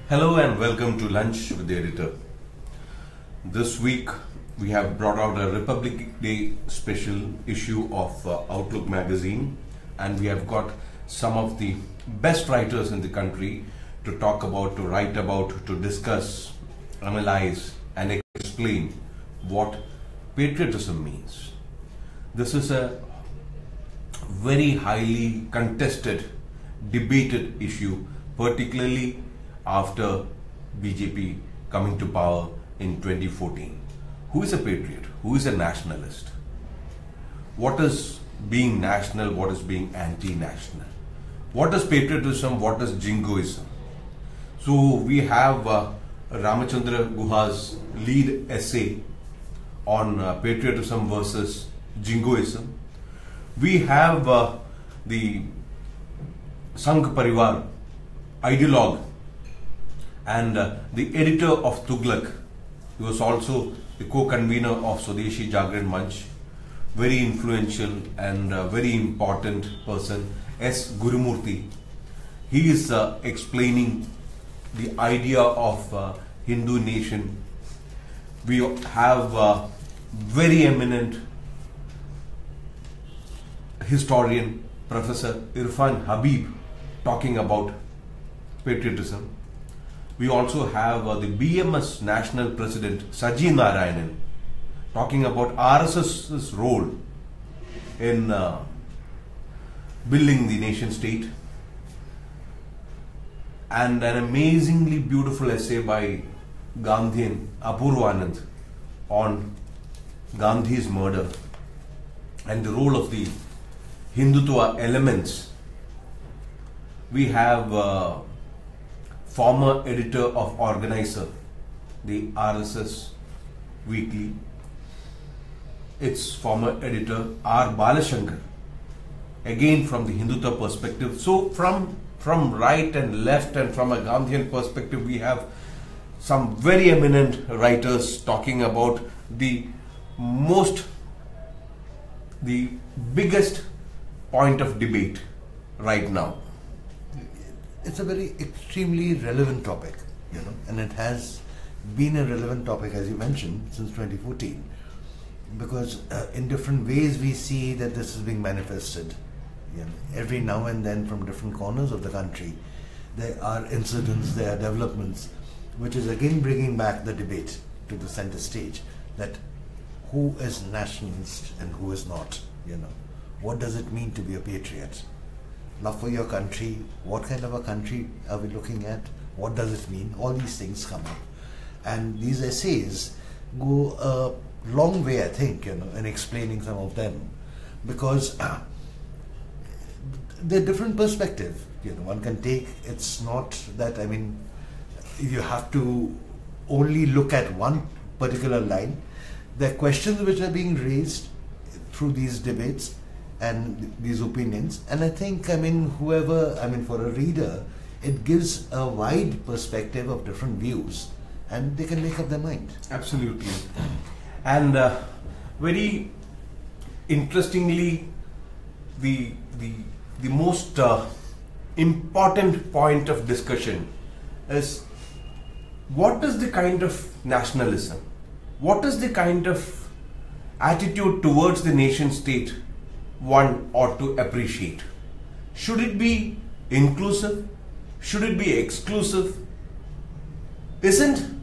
Hello and welcome to Lunch with the Editor. This week we have brought out a Republic Day special issue of Outlook magazine, and we have got some of the best writers in the country to talk about, to write about, to discuss, analyze and explain what patriotism means. This is a very highly contested, debated issue, particularly after BJP coming to power in 2014. Who is a patriot? Who is a nationalist? What is being national? What is being anti-national? What is patriotism? What is jingoism? So we have Ramachandra Guha's lead essay on patriotism versus jingoism. We have the Sangh Parivar ideologue and the editor of Tughlaq. He was also the co-convener of Swadeshi Jagran Manch, very influential and very important person, S. Gurumurthy. He is explaining the idea of Hindu nation. We have very eminent historian Professor Irfan Habib talking about patriotism. We also have the BMS National President Saji Narayanan talking about RSS's role in building the nation state, and an amazingly beautiful essay by Gandhian Apurvanand on Gandhi's murder and the role of the Hindutva elements. We have former editor of Organizer, the RSS Weekly, its former editor R. Balashankar, again from the Hindutva perspective. So from right and left and from a Gandhian perspective, we have some very eminent writers talking about the biggest point of debate right now. It's a very extremely relevant topic, and it has been a relevant topic, as you mentioned, since 2014, because in different ways we see that this is being manifested. Every now and then from different corners of the country, there are incidents, there are developments, which is again bringing back the debate to the center stage, that who is nationalist and who is not. What does it mean to be a patriot? Love for your country, what kind of a country are we looking at? What does it mean? All these things come up. And these essays go a long way, I think, in explaining some of them. Because they're different perspective. One can take, it's not that, you have to only look at one particular line. There are questions which are being raised through these debates and these opinions, and I think for a reader, it gives a wide perspective of different views, and they can make up their mind. Absolutely. And very interestingly, the most important point of discussion is, what is the kind of nationalism, what is the kind of attitude towards the nation state one ought to appreciate? Should it be inclusive? Should it be exclusive? Isn't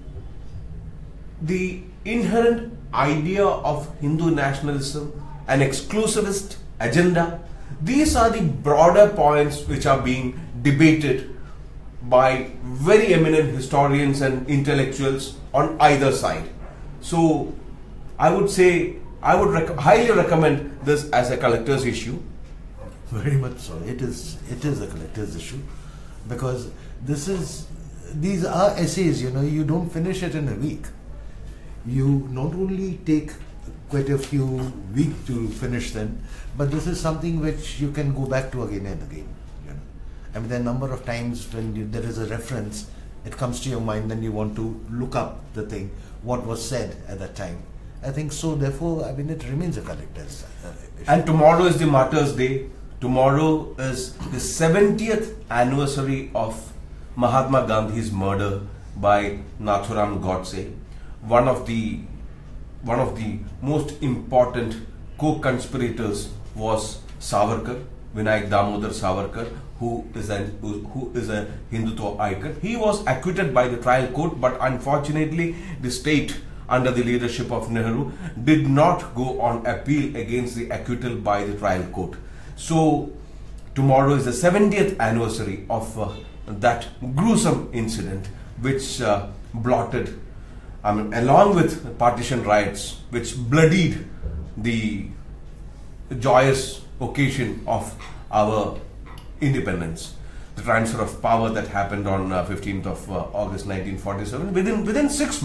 the inherent idea of Hindu nationalism an exclusivist agenda? These are the broader points which are being debated by very eminent historians and intellectuals on either side. So I would say, I would highly recommend this as a collector's issue. Very much so. It is a collector's issue, because these are essays. You don't finish it in a week. You not only take quite a few weeks to finish them, but this is something which you can go back to again and again. There are a number of times when there is a reference, it comes to your mind, then you want to look up the thing, what was said at that time. I think so, therefore, it remains a collector's issue. And tomorrow is the Martyrs' Day. Tomorrow is the 70th anniversary of Mahatma Gandhi's murder by Nathuram Godse, one of the most important co-conspirators was Savarkar, Vinayak Damodar Savarkar, who is a Hindutva icon. He was acquitted by the trial court, but unfortunately the state under the leadership of Nehru did not go on appeal against the acquittal by the trial court. So tomorrow is the 70th anniversary of that gruesome incident which blotted, along with partition riots, which bloodied the joyous occasion of our independence, the transfer of power that happened on 15th of August 1947. Within 6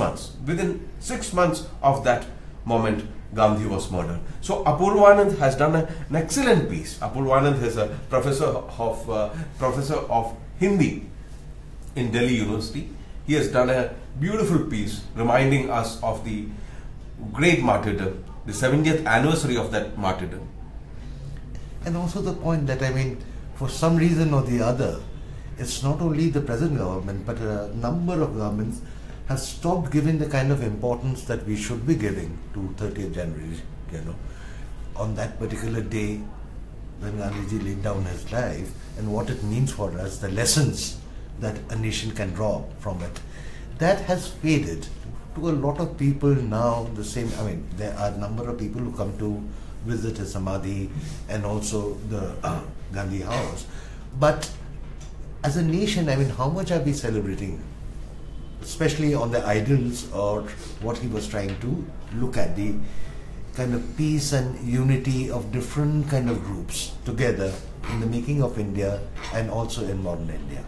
months of that moment, Gandhi was murdered. So Apurvanand has done an excellent piece. Apurvanand is a professor of Hindi in Delhi University. He has done a beautiful piece reminding us of the great martyrdom, the 70th anniversary of that martyrdom. And also the point that, for some reason or the other, it's not only the present government, but a number of governments have stopped giving the kind of importance that we should be giving to 30th January, on that particular day when Gandhiji laid down his life, and what it means for us, the lessons that a nation can draw from it. That has faded to a lot of people now. There are a number of people who come to visit his Samadhi and also the Gandhi house. But as a nation, how much are we celebrating, especially on the ideals or what he was trying to look at, the kind of peace and unity of different kind of groups together in the making of India and also in modern India.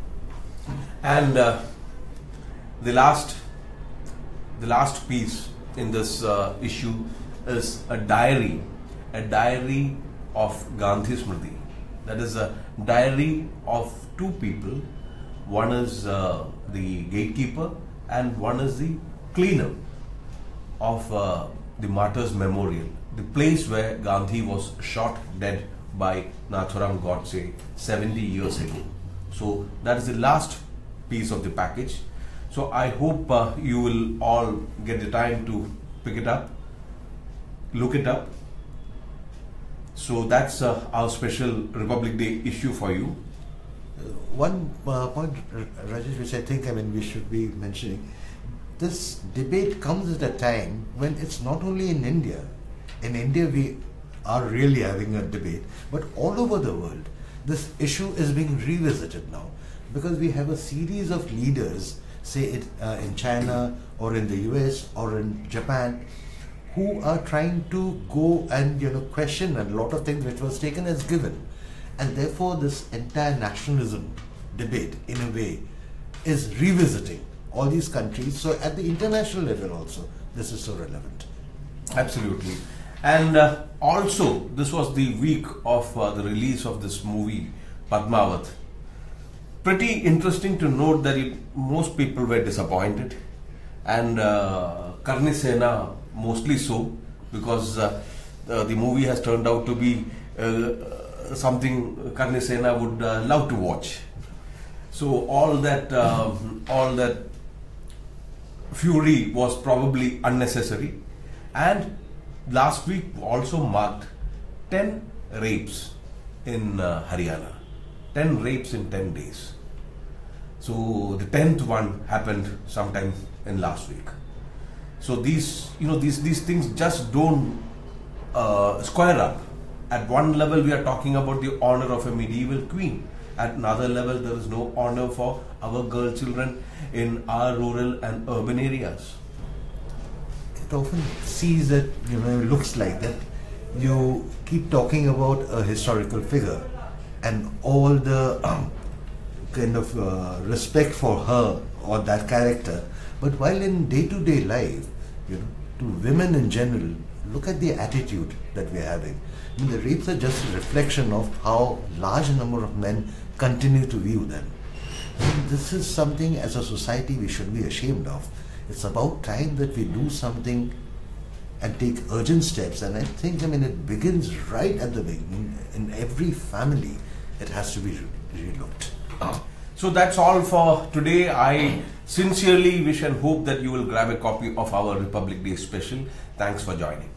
And the last piece in this issue is a diary of Gandhi Smriti. That is a diary of two people. One is the gatekeeper and one is the cleaner of the Martyrs Memorial, the place where Gandhi was shot dead by Nathuram Godse 70 years ago. So that is the last piece of the package. So I hope you will all get the time to pick it up, look it up. So that's our special Republic Day issue for you. One point, Rajesh, which I think we should be mentioning, this debate comes at a time when it's not only in India. In India we are really having a debate, but all over the world this issue is being revisited now, because we have a series of leaders, say it in China or in the US or in Japan, who are trying to go and question a lot of things which was taken as given, and therefore this entire nationalism debate in a way is revisiting all these countries. So at the international level also this is so relevant. Absolutely. And also this was the week of the release of this movie Padmavat. Pretty interesting to note that most people were disappointed, and Karni Sena mostly so, because the movie has turned out to be something Karni Sena would love to watch. So all that fury was probably unnecessary. And last week also marked 10 rapes in Haryana. 10 rapes in 10 days. So the 10th one happened sometime in last week. So these things just don't square up. At one level we are talking about the honor of a medieval queen. At another level there is no honor for our girl children in our rural and urban areas. It often sees that, looks like that you keep talking about a historical figure and all the kind of respect for her or that character, but while in day-to-day life, to women in general, look at the attitude that we're having. The rapes are just a reflection of how large a number of men continue to view them. And this is something as a society we should be ashamed of. It's about time that we do something and take urgent steps. And I think, it begins right at the beginning. In every family, it has to be relooked. So that's all for today. I sincerely wish and hope that you will grab a copy of our Republic Day special. Thanks for joining.